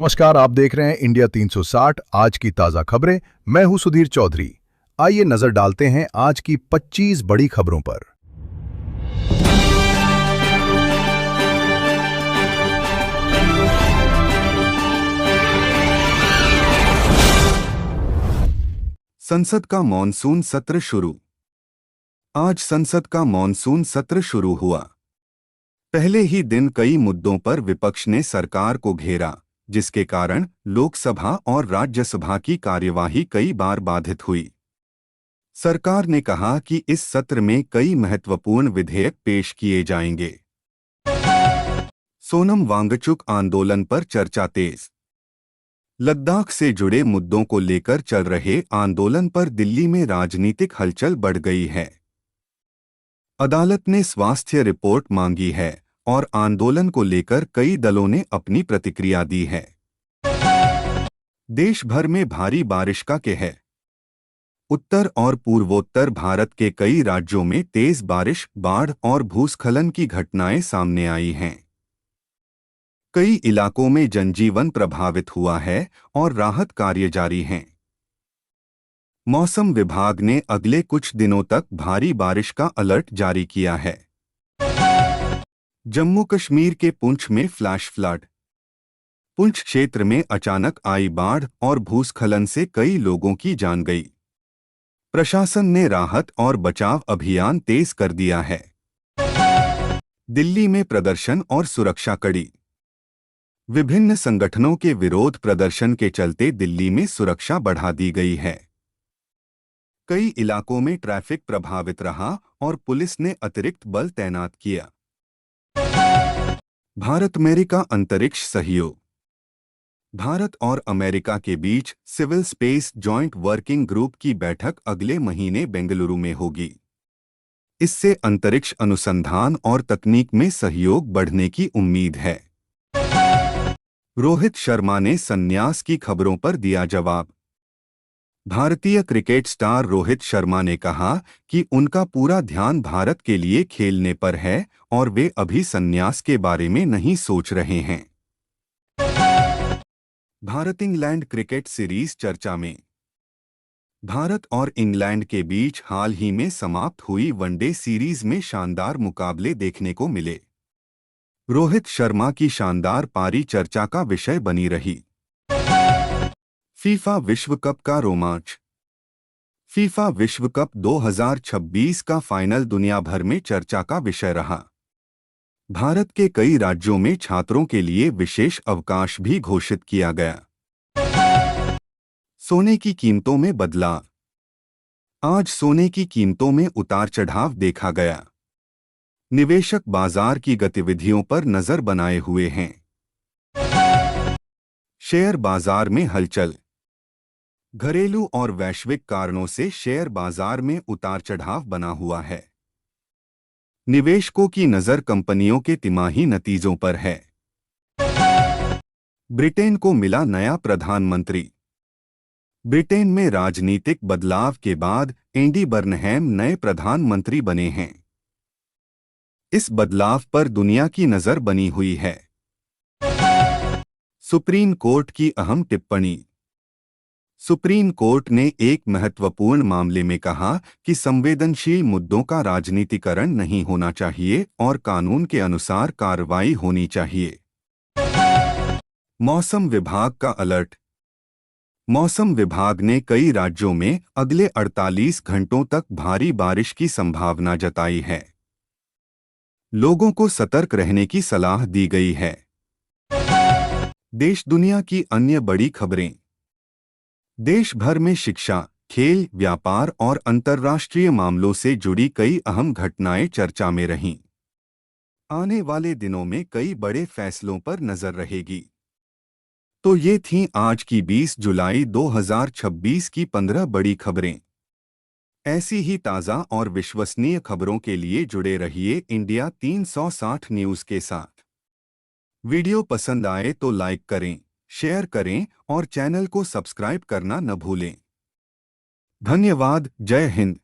नमस्कार, आप देख रहे हैं इंडिया 360 आज की ताज़ा खबरें। मैं हूं सुधीर चौधरी। आइए नजर डालते हैं आज की 25 बड़ी खबरों पर। संसद का मॉनसून सत्र शुरू। आज संसद का मॉनसून सत्र शुरू हुआ। पहले ही दिन कई मुद्दों पर विपक्ष ने सरकार को घेरा, जिसके कारण लोकसभा और राज्यसभा की कार्यवाही कई बार बाधित हुई। सरकार ने कहा कि इस सत्र में कई महत्वपूर्ण विधेयक पेश किए जाएंगे। सोनम वांगचुक आंदोलन पर चर्चा तेज। लद्दाख से जुड़े मुद्दों को लेकर चल रहे आंदोलन पर दिल्ली में राजनीतिक हलचल बढ़ गई है। अदालत ने स्वास्थ्य रिपोर्ट मांगी है और आंदोलन को लेकर कई दलों ने अपनी प्रतिक्रिया दी है। देश भर में भारी बारिश का कहर। उत्तर और पूर्वोत्तर भारत के कई राज्यों में तेज बारिश, बाढ़ और भूस्खलन की घटनाएं सामने आई हैं। कई इलाकों में जनजीवन प्रभावित हुआ है और राहत कार्य जारी हैं। मौसम विभाग ने अगले कुछ दिनों तक भारी बारिश का अलर्ट जारी किया है। जम्मू कश्मीर के पुंछ में फ्लैश फ्लड। पुंछ क्षेत्र में अचानक आई बाढ़ और भूस्खलन से कई लोगों की जान गई। प्रशासन ने राहत और बचाव अभियान तेज कर दिया है। दिल्ली में प्रदर्शन और सुरक्षा कड़ी। विभिन्न संगठनों के विरोध प्रदर्शन के चलते दिल्ली में सुरक्षा बढ़ा दी गई है। कई इलाकों में ट्रैफिक प्रभावित रहा और पुलिस ने अतिरिक्त बल तैनात किया। भारत अमेरिका अंतरिक्ष सहयोग। भारत और अमेरिका के बीच civil space joint working group की बैठक अगले महीने बेंगलुरु में होगी। इससे अंतरिक्ष अनुसंधान और तकनीक में सहयोग बढ़ने की उम्मीद है। रोहित शर्मा ने संन्यास की खबरों पर दिया जवाब। भारतीय क्रिकेट स्टार रोहित शर्मा ने कहा कि उनका पूरा ध्यान भारत के लिए खेलने पर है और वे अभी संन्यास के बारे में नहीं सोच रहे हैं। भारत इंग्लैंड क्रिकेट सीरीज चर्चा में। भारत और इंग्लैंड के बीच हाल ही में समाप्त हुई वनडे सीरीज में शानदार मुकाबले देखने को मिले। रोहित शर्मा की शानदार पारी चर्चा का विषय बनी रही। फीफा विश्व कप का रोमांच। फीफा विश्व कप 2026 का फाइनल दुनिया भर में चर्चा का विषय रहा। भारत के कई राज्यों में छात्रों के लिए विशेष अवकाश भी घोषित किया गया। सोने की कीमतों में बदलाव। आज सोने की कीमतों में उतार चढ़ाव देखा गया। निवेशक बाजार की गतिविधियों पर नजर बनाए हुए हैं। शेयर बाजार में हलचल। घरेलू और वैश्विक कारणों से शेयर बाजार में उतार चढ़ाव बना हुआ है। निवेशकों की नजर कंपनियों के तिमाही नतीजों पर है। ब्रिटेन को मिला नया प्रधानमंत्री। ब्रिटेन में राजनीतिक बदलाव के बाद एंडी बर्नहैम नए प्रधानमंत्री बने हैं। इस बदलाव पर दुनिया की नजर बनी हुई है। सुप्रीम कोर्ट की अहम टिप्पणी। सुप्रीम कोर्ट ने एक महत्वपूर्ण मामले में कहा कि संवेदनशील मुद्दों का राजनीतिकरण नहीं होना चाहिए और कानून के अनुसार कार्रवाई होनी चाहिए। मौसम विभाग का अलर्ट। मौसम विभाग ने कई राज्यों में अगले 48 घंटों तक भारी बारिश की संभावना जताई है। लोगों को सतर्क रहने की सलाह दी गई है। देश दुनिया की अन्य बड़ी खबरें। देश भर में शिक्षा, खेल, व्यापार और अंतर्राष्ट्रीय मामलों से जुड़ी कई अहम घटनाएं चर्चा में रहीं। आने वाले दिनों में कई बड़े फैसलों पर नजर रहेगी। तो ये थीं आज की 20 जुलाई 2026 की 15 बड़ी खबरें। ऐसी ही ताज़ा और विश्वसनीय खबरों के लिए जुड़े रहिए इंडिया 360 न्यूज़ के साथ। वीडियो पसंद आए तो लाइक करें, शेयर करें और चैनल को सब्सक्राइब करना न भूलें। धन्यवाद। जय हिंद।